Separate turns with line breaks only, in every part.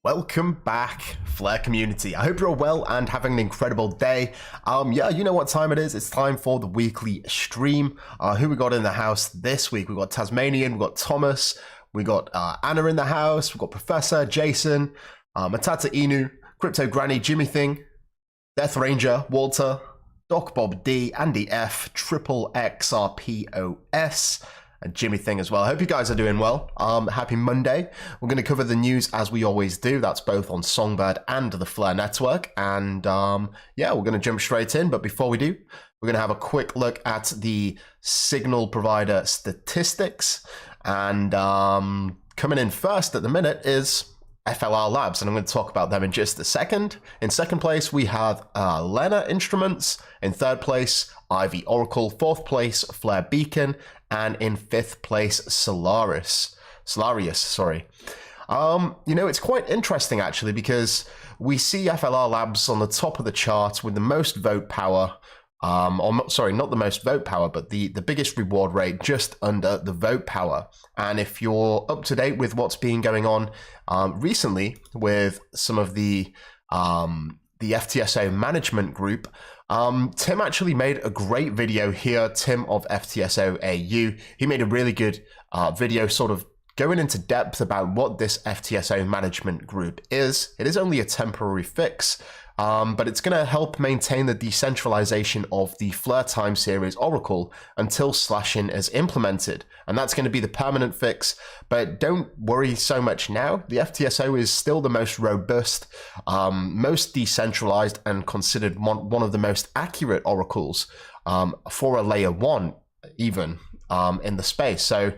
Welcome back, Flare community. I hope you're all well and having an incredible day. Yeah, you know what time it is. It's time for the weekly stream. Who we got in the house this week? We've got Tasmanian, we've got Thomas, we got Anna in the house, we've got Professor, Jason, Matata Inu, Crypto Granny, Jimmy Thing, Death Ranger, Walter, Doc Bob D, Andy F, Triple XRPOS, and Jimmy Thing as well. I hope you guys are doing well. Happy Monday. We're going to cover the news as we always do. That's both on Songbird and the Flare network. And yeah, we're going to jump straight in. But before we do, we're going to have a quick look at the signal provider statistics. And coming in first at the minute is FLR Labs, and I'm going to talk about them in just a second. In second place, we have Lena Instruments. In third place, Ivy Oracle. Fourth place, Flare Beacon. And in fifth place, Solarius, sorry. You know, it's quite interesting actually, because we see FLR Labs on the top of the chart with the most vote power, sorry, not the most vote power, but the biggest reward rate just under the vote power. And if you're up to date with what's been going on recently with some of the FTSO management group, Tim actually made a great video here, Tim of FTSO AU. He made a really good video sort of going into depth about what this FTSO management group is. It is only a temporary fix, but it's going to help maintain the decentralization of the Flare time series Oracle until slashing is implemented. And that's going to be the permanent fix. But don't worry so much now. The FTSO is still the most robust, most decentralized, and considered one of the most accurate oracles for a layer 1 even in the space. So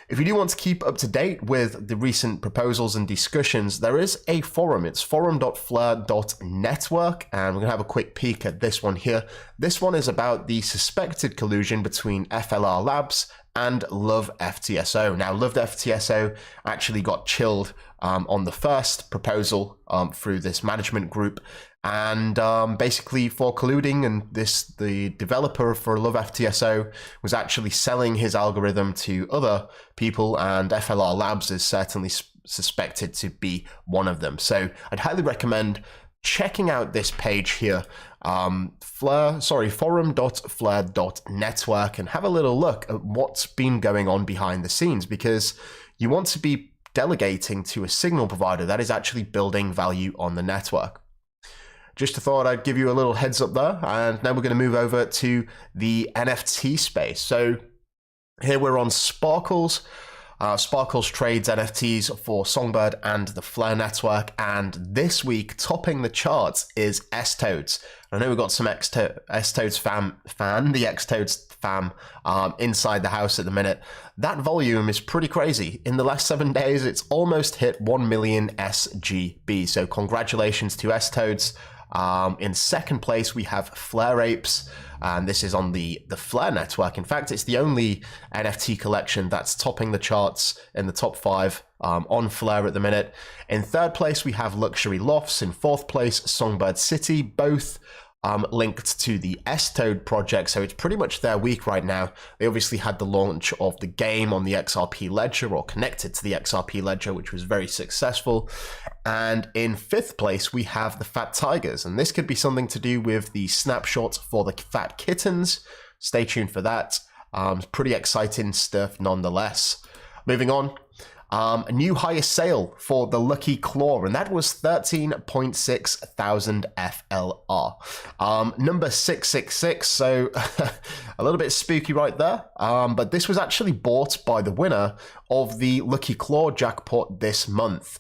if you do want to keep up to date with the recent proposals and discussions, there is a forum. It's forum.flare.network, and we're going to have a quick peek at this one here. This one is about the suspected collusion between FLR Labs and Love FTSO. Now, Love FTSO actually got chilled on the first proposal through this management group, and basically for colluding, and the developer for Love FTSO was actually selling his algorithm to other people, and FLR Labs is certainly suspected to be one of them. So I'd highly recommend checking out this page here, forum.flare.network, and have a little look at what's been going on behind the scenes, because you want to be delegating to a signal provider that is actually building value on the network. Just thought I'd give you a little heads up there, and now we're going to move over to the NFT space. So here we're on Sparkles. Sparkles trades NFTs for Songbird and the Flare network, and this week topping the charts is S-Toads. I know we've got some S-Toads fam inside the house at the minute. That volume is pretty crazy. In the last 7 days, it's almost hit 1 million SGB. So congratulations to S-Toads. In second place, we have Flare Apes, and this is on the Flare network. In fact, it's the only NFT collection that's topping the charts in the top 5 on Flare at the minute. In third place, we have Luxury Lofts. In fourth place, Songbird City, both linked to the S-Toad project, so it's pretty much their week right now. They obviously had the launch of the game on the XRP ledger, or connected to the XRP ledger, which was very successful. And in fifth place, we have the Fat Tigers, and this could be something to do with the snapshot for the Fat Kittens. Stay tuned for that. Pretty exciting stuff nonetheless. Moving on. A new highest sale for the Lucky Claw, and that was 13.6 thousand FLR. Number 666, so a little bit spooky right there, but this was actually bought by the winner of the Lucky Claw jackpot this month.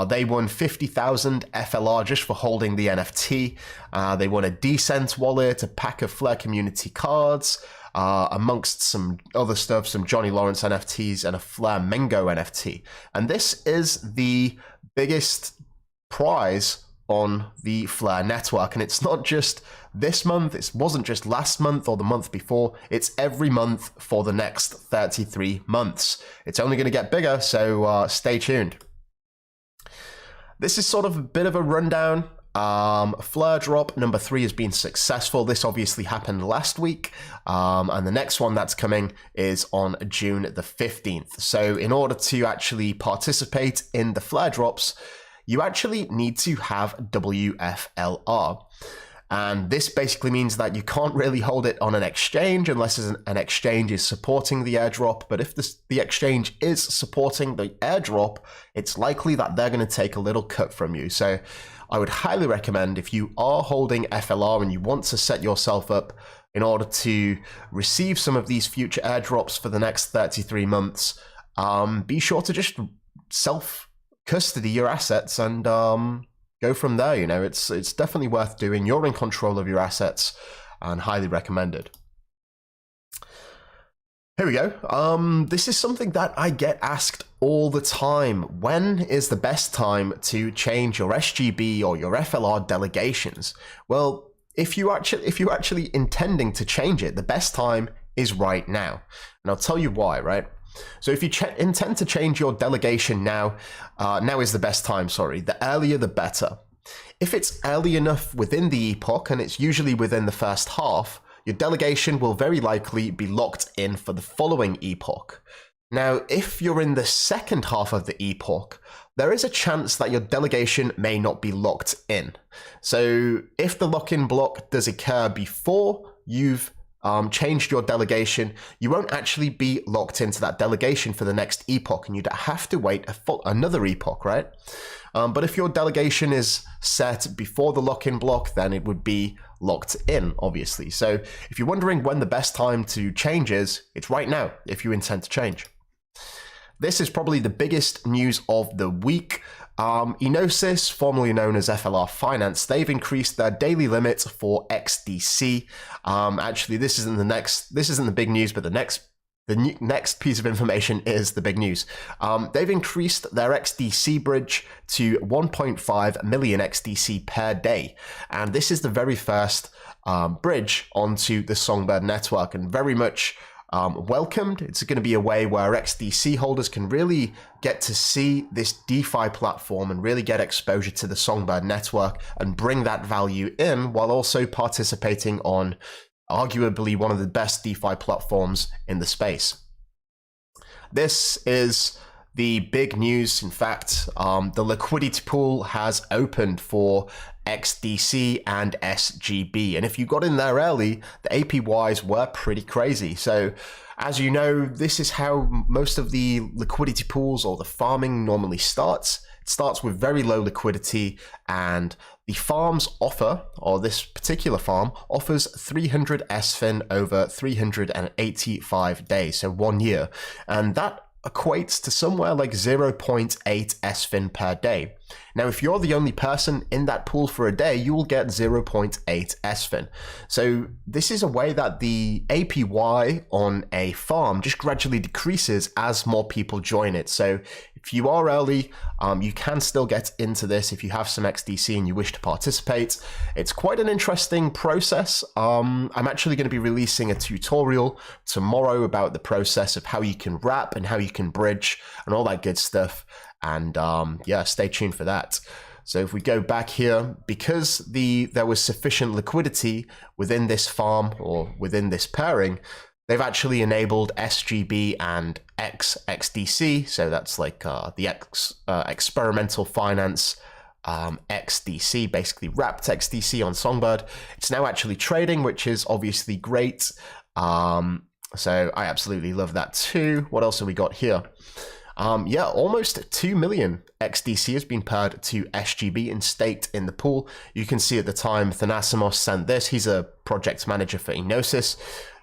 They won 50,000 FLR just for holding the NFT. They won a Decent wallet, a pack of Flare community cards, amongst some other stuff, some Johnny Lawrence NFTs and a Flare Mango NFT. And this is the biggest prize on the Flare network. And it's not just this month, it wasn't just last month or the month before, it's every month for the next 33 months. It's only going to get bigger, so stay tuned. This is sort of a bit of a rundown. Flare drop number 3 has been successful. This obviously happened last week, and the next one that's coming is on June the 15th. So in order to actually participate in the flare drops, you actually need to have WFLR. And this basically means that you can't really hold it on an exchange unless an exchange is supporting the airdrop. But if the exchange is supporting the airdrop, it's likely that they're going to take a little cut from you. So I would highly recommend, if you are holding FLR and you want to set yourself up in order to receive some of these future airdrops for the next 33 months, be sure to just self-custody your assets and go from there. You know, it's definitely worth doing. You're in control of your assets and highly recommended. Here we go. This is something that I get asked all the time. When is the best time to change your SGB or your FLR delegations? Well, if you're actually intending to change it, the best time is right now. And I'll tell you why, right? So if you intend to change your delegation now, now is the best time, sorry. The earlier, the better. If it's early enough within the epoch, and it's usually within the first half, your delegation will very likely be locked in for the following epoch. Now, if you're in the second half of the epoch, there is a chance that your delegation may not be locked in. So if the lock-in block does occur before you've changed your delegation, you won't actually be locked into that delegation for the next epoch, and you'd have to wait another epoch, right? But if your delegation is set before the lock-in block, then it would be locked in, obviously. So if you're wondering when the best time to change is, it's right now if you intend to change. This is probably the biggest news of the week. Enosis, formerly known as FLR Finance, they've increased their daily limit for XDC. Actually, this isn't the big news, but the next piece of information is the big news. They've increased their XDC bridge to 1.5 million XDC per day. And this is the very first bridge onto the Songbird network, and very much welcomed. It's going to be a way where XDC holders can really get to see this DeFi platform and really get exposure to the Songbird network and bring that value in, while also participating on arguably one of the best DeFi platforms in the space. This is the big news. In fact, the liquidity pool has opened for XDC and SGB. And if you got in there early, the APYs were pretty crazy. So as you know, this is how most of the liquidity pools or the farming normally starts. It starts with very low liquidity, and the farms offer, or this particular farm offers 300 SFIN over 385 days, so 1 year. And that equates to somewhere like 0.8 SFIN per day. Now, if you're the only person in that pool for a day, you will get 0.8 SFIN. So this is a way that the APY on a farm just gradually decreases as more people join it. So if you are early, you can still get into this if you have some XDC and you wish to participate. It's quite an interesting process. I'm actually going to be releasing a tutorial tomorrow about the process of how you can wrap and how you can bridge and all that good stuff. And yeah, stay tuned for that. So if we go back here, because there was sufficient liquidity within this farm or within this pairing, they've actually enabled SGB and XDC. So that's like the experimental finance XDC, basically wrapped XDC on Songbird. It's now actually trading, which is obviously great. So I absolutely love that too. What else have we got here? Yeah, almost 2 million XDC has been paired to SGB and staked in the pool. You can see at the time Thanasimos sent this. He's a project manager for Enosis.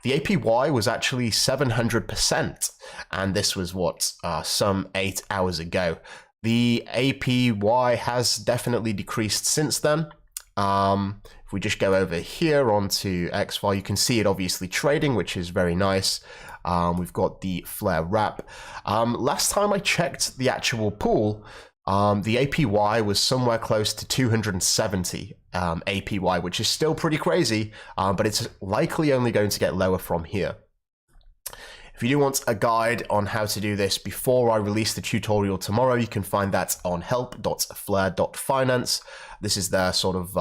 The APY was actually 700%, and this was what, some 8 hours ago. The APY has definitely decreased since then. If we just go over here onto XFi, you can see it obviously trading, which is very nice. We've got the flare wrap. Last time I checked the actual pool, the APY was somewhere close to 270 APY, which is still pretty crazy, but it's likely only going to get lower from here. If you do want a guide on how to do this before I release the tutorial tomorrow, you can find that on help.flare.finance. This is their sort of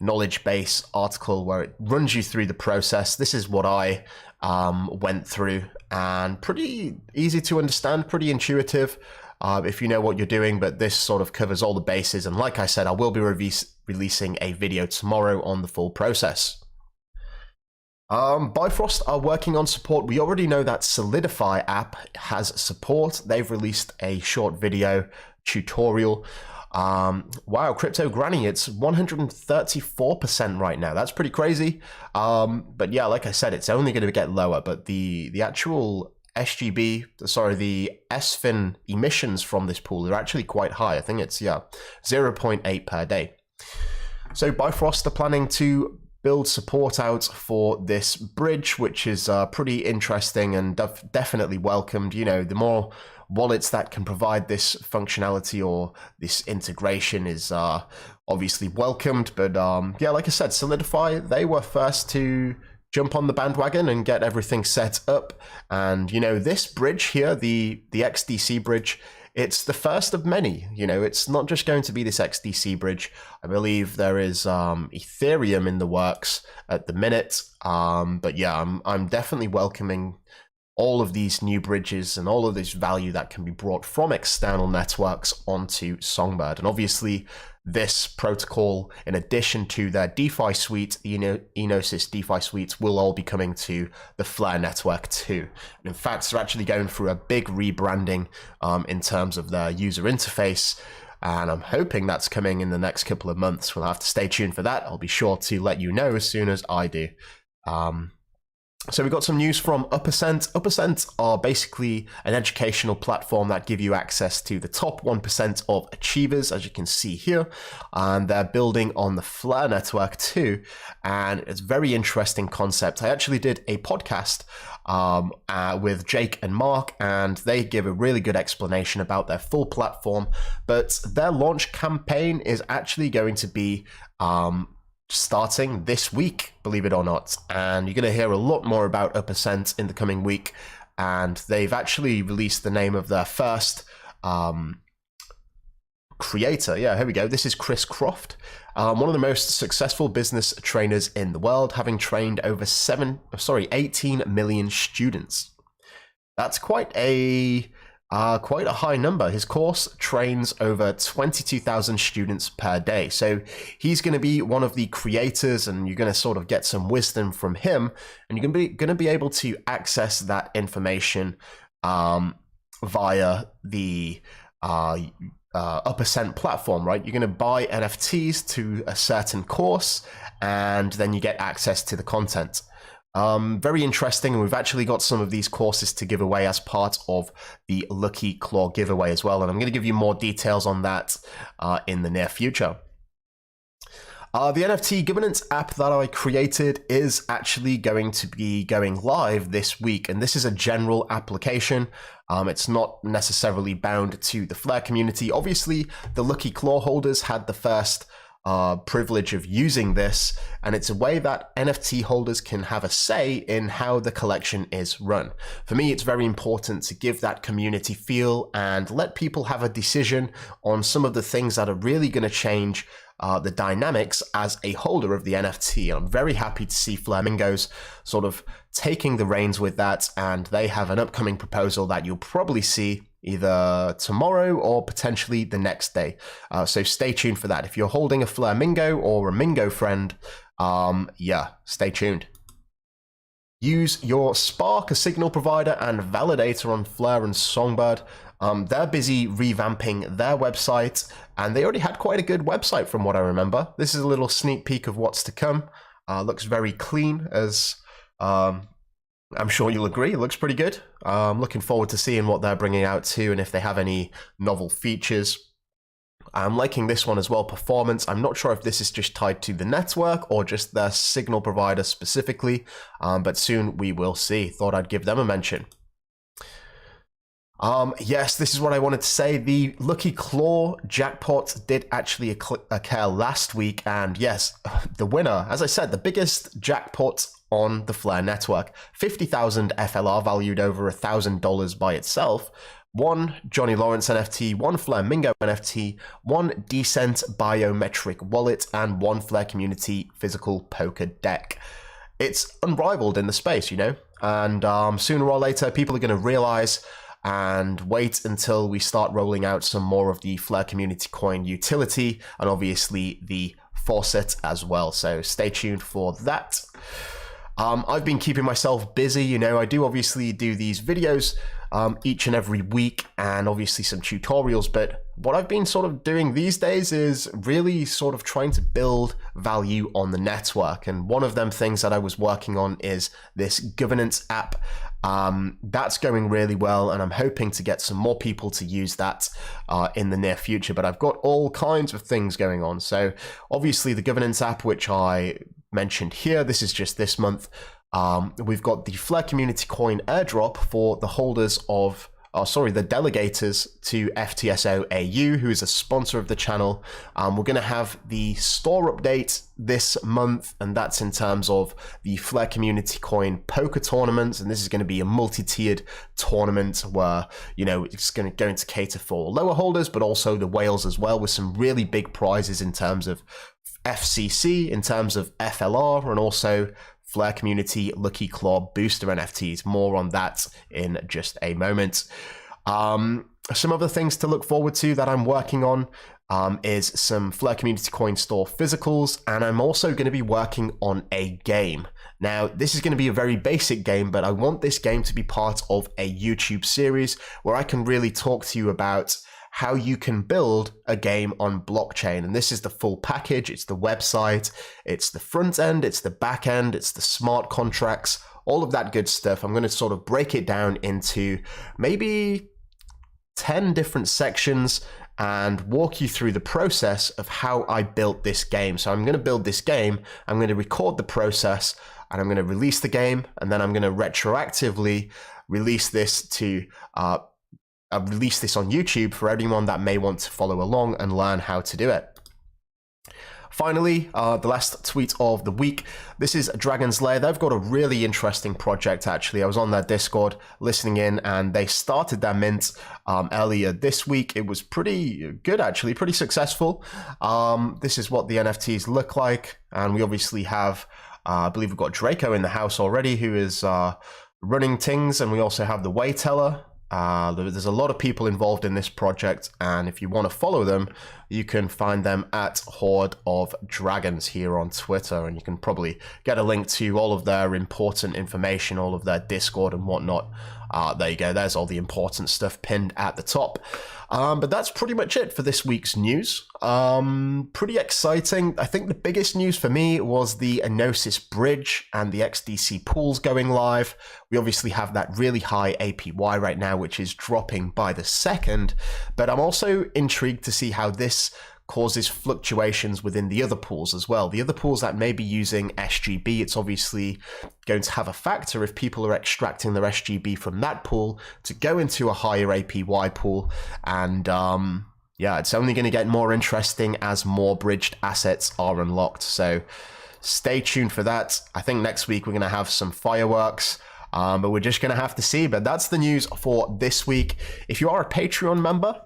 knowledge base article where it runs you through the process. This is what I went through, and pretty easy to understand, pretty intuitive if you know what you're doing, but this sort of covers all the bases. And like I said, I will be releasing a video tomorrow on the full process. Bifrost are working on support. We already know that Solidify app has support. They've released a short video tutorial. Wow, Crypto Granny, it's 134% right now. That's pretty crazy. But yeah, like I said, it's only going to get lower. But the actual SGB, sorry, the SFIN emissions from this pool are actually quite high. I think it's, yeah, 0.8 per day. So Bifrost are planning to build support out for this bridge, which is pretty interesting and definitely welcomed. You know, the more wallets that can provide this functionality or this integration is obviously welcomed. But yeah, like I said, Solidify, they were first to jump on the bandwagon and get everything set up. And, you know, this bridge here, the XDC bridge, it's the first of many. You know, it's not just going to be this XDC bridge. I believe there is Ethereum in the works at the minute. But yeah, I'm definitely welcoming all of these new bridges and all of this value that can be brought from external networks onto Songbird. And obviously, this protocol, in addition to their DeFi suite, the Enosis DeFi suites, will all be coming to the Flare network too. And in fact, they're actually going through a big rebranding in terms of their user interface. And I'm hoping that's coming in the next couple of months. We'll have to stay tuned for that. I'll be sure to let you know as soon as I do. So we got some news from Uppercent. Uppercent are basically an educational platform that give you access to the top 1% of achievers, as you can see here. And they're building on the Flare network too. And it's a very interesting concept. I actually did a podcast with Jake and Mark, and they give a really good explanation about their full platform. But their launch campaign is actually going to be starting this week, believe it or not, and you're going to hear a lot more about Uppercent in the coming week. And they've actually released the name of their first creator. Yeah, here we go. This is Chris Croft, one of the most successful business trainers in the world, having trained over 18 million students. That's quite a high number. His course trains over 22,000 students per day. So he's going to be one of the creators, and you're going to sort of get some wisdom from him, and you're going to be able to access that information via the Uppercent platform, right? You're going to buy NFTs to a certain course, and then you get access to the content. Very interesting, and we've actually got some of these courses to give away as part of the Lucky Claw giveaway as well, and I'm going to give you more details on that in the near future. The NFT governance app that I created is actually going to be going live this week, and this is a general application. It's not necessarily bound to the Flare community. Obviously, the Lucky Claw holders had the first privilege of using this, and it's a way that NFT holders can have a say in how the collection is run. For me, it's very important to give that community feel and let people have a decision on some of the things that are really going to change the dynamics as a holder of the NFT. And I'm very happy to see Flamingos sort of taking the reins with that, and they have an upcoming proposal that you'll probably see either tomorrow or potentially the next day. So stay tuned for that. If you're holding a Flamingo or a Mingo friend, yeah, stay tuned. use your Spark, a signal provider, and validator on Flare and Songbird. They're busy revamping their website, and they already had quite a good website from what I remember. This is a little sneak peek of what's to come. Looks very clean, as I'm sure you'll agree. It looks pretty good. I'm looking forward to seeing what they're bringing out too, and if they have any novel features. I'm liking this one as well, performance. I'm not sure if this is just tied to the network or just their signal provider specifically, but soon we will see. Thought I'd give them a mention. Yes, this is what I wanted to say. The Lucky Claw jackpot did actually occur last week, and yes, the winner, as I said, the biggest jackpot on the Flare network, 50,000 FLR valued over $1,000 by itself. One Johnny Lawrence NFT, one Flamingo NFT, one Decent Biometric Wallet, and one Flare Community Physical Poker Deck. It's unrivaled in the space, you know, and sooner or later people are going to realize and wait until we start rolling out some more of the Flare Community Coin utility and obviously the faucet as well. So stay tuned for that. I've been keeping myself busy, you know. I do obviously do these videos each and every week and obviously some tutorials, but what I've been sort of doing these days is really sort of trying to build value on the network. And one of them things that I was working on is this governance app. That's going really well, and I'm hoping to get some more people to use that in the near future. But I've got all kinds of things going on. So obviously the governance app, which I mentioned here, this is just this month. We've got the Flare Community Coin airdrop for the holders of, the delegators to FTSO AU, who is a sponsor of the channel. We're going to have the store update this month, and that's in terms of the Flare Community Coin poker tournaments. And this is going to be a multi-tiered tournament where, you know, it's going to cater for lower holders, but also the whales as well, with some really big prizes in terms of FCC, in terms of FLR, and also Flare Community Lucky Claw booster NFTs. More on that in just a moment. Some other things to look forward to that I'm working on is some Flare Community Coin Store physicals, and I'm also going to be working on a game. Now, this is going to be a very basic game, but I want this game to be part of a YouTube series where I can really talk to you about how you can build a game on blockchain. And this is the full package. It's the website, it's the front end, it's the back end, it's the smart contracts, all of that good stuff. I'm going to sort of break it down into maybe 10 different sections and walk you through the process of how I built this game. So I'm going to build this game, I'm going to record the process, and I'm going to release the game, and then I'm going to retroactively release this to release this on YouTube for anyone that may want to follow along and learn how to do it. Finally, the last tweet of the week. This is Dragon's Lair. They've got a really interesting project, actually. I was on their Discord listening in, and they started their mint earlier this week. It was pretty good, actually, pretty successful. This is what the NFTs look like. And we obviously have, I believe we've got Draco in the house already, who is running things. And we also have the Wayteller. There's a lot of people involved in this project, and if you want to follow them, you can find them at Horde of Dragons here on Twitter, and you can probably get a link to all of their important information, all of their Discord and whatnot. There you go, there's all the important stuff pinned at the top. But that's pretty much it for this week's news. Pretty exciting. I think the biggest news for me was the Enosis Bridge and the XDC pools going live. We obviously have that really high APY right now, which is dropping by the second, but I'm also intrigued to see how this causes fluctuations within the other pools as well. The other pools that may be using SGB, it's obviously going to have a factor if people are extracting their SGB from that pool to go into a higher APY pool. And yeah, it's only going to get more interesting as more bridged assets are unlocked. So stay tuned for that. I think next week we're going to have some fireworks. But we're just going to have to see. But that's the news for this week. If you are a Patreon member,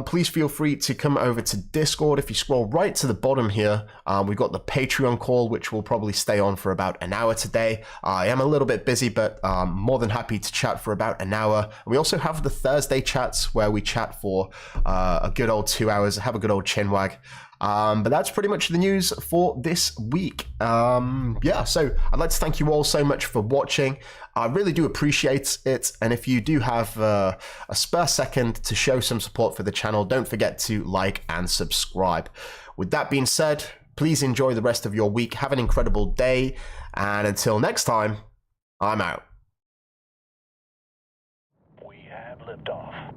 please feel free to come over to Discord. If you scroll right to the bottom here, we've got the Patreon call, which will probably stay on for about an hour today. I am a little bit busy, but more than happy to chat for about an hour. We also have the Thursday chats where we chat for a good old 2 hours, have a good old chinwag. But that's pretty much the news for this week. Yeah, so I'd like to thank you all so much for watching. I really do appreciate it. And if you do have a spare second to show some support for the channel, don't forget to like and subscribe. With that being said, please enjoy the rest of your week. Have an incredible day. And until next time, I'm out.
We have liftoff.